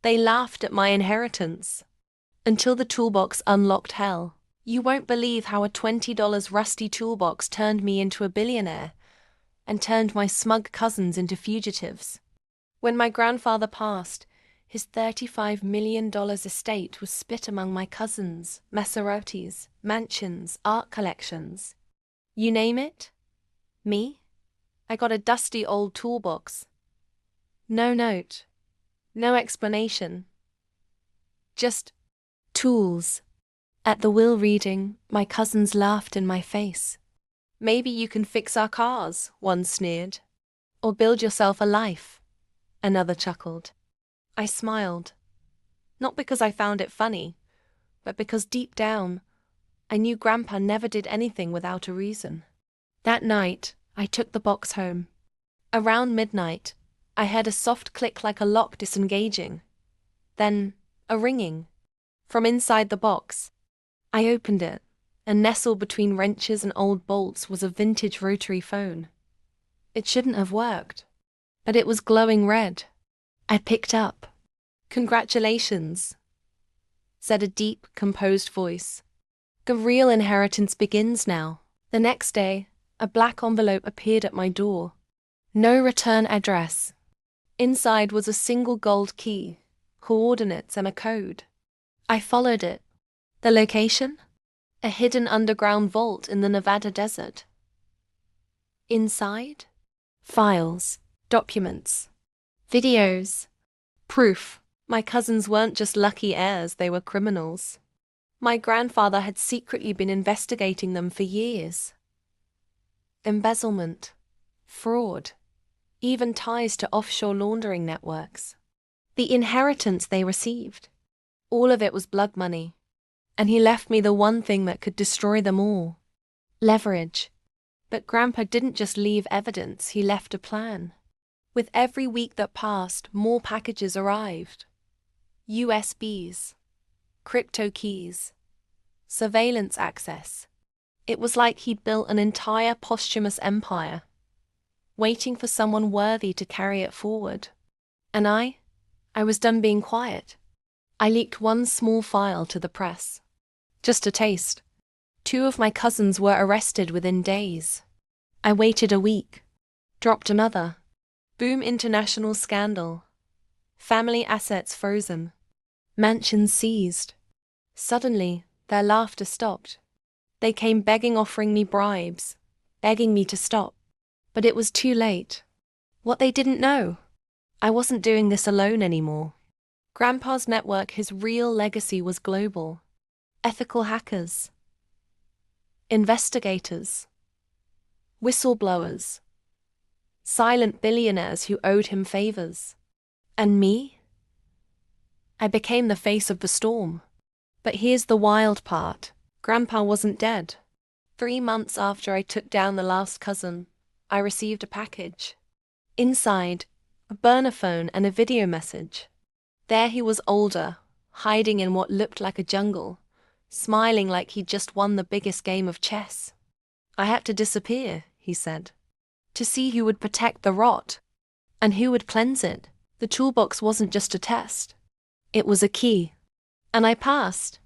They laughed at my inheritance. Until the toolbox unlocked hell. You won't believe how a $20 rusty toolbox turned me into a billionaire and turned my smug cousins into fugitives. When my grandfather passed, his $35 million estate was split among my cousins, Maseratis, mansions, art collections. You name it? Me? I got a dusty old toolbox. No note. No explanation. Just tools. At the will reading, my cousins laughed in my face. Maybe you can fix our cars, one sneered. Or build yourself a life, another chuckled. I smiled. Not because I found it funny, but because deep down, I knew Grandpa never did anything without a reason. That night, I took the box home. Around midnight, I heard a soft click like a lock disengaging. Then, a ringing. From inside the box. I opened it, and nestled between wrenches and old bolts was a vintage rotary phone. It shouldn't have worked, but it was glowing red. I picked up. Congratulations, said a deep, composed voice. The real inheritance begins now. The next day, a black envelope appeared at my door. No return address. Inside was a single gold key, coordinates and a code. I followed it. The location? A hidden underground vault in the Nevada desert. Inside? Files, documents, videos, proof. My cousins weren't just lucky heirs, they were criminals. My grandfather had secretly been investigating them for years. Embezzlement, fraud, even ties to offshore laundering networks. The inheritance they received. All of it was blood money. And he left me the one thing that could destroy them all. Leverage. But Grandpa didn't just leave evidence, he left a plan. With every week that passed, more packages arrived. USBs. Crypto keys. Surveillance access. It was like he'd built an entire posthumous empire, waiting for someone worthy to carry it forward. And I was done being quiet. I leaked one small file to the press. Just a taste. 2 of my cousins were arrested within days. I waited a week. Dropped another. Boom, international scandal. Family assets frozen. Mansions seized. Suddenly, their laughter stopped. They came begging, offering me bribes, begging me to stop. But it was too late. What they didn't know, I wasn't doing this alone anymore. Grandpa's network, his real legacy was global. Ethical hackers. Investigators. Whistleblowers. Silent billionaires who owed him favors. And me? I became the face of the storm. But here's the wild part. Grandpa wasn't dead. 3 months after I took down the last cousin, I received a package. Inside, a burner phone and a video message. There he was, older, hiding in what looked like a jungle, smiling like he'd just won the biggest game of chess. I had to disappear, he said, to see who would protect the rot, and who would cleanse it. The toolbox wasn't just a test. It was a key. And I passed.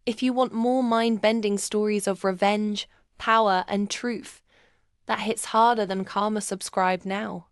If you want more mind-bending stories of revenge, power, and truth, that hits harder than karma, subscribe now.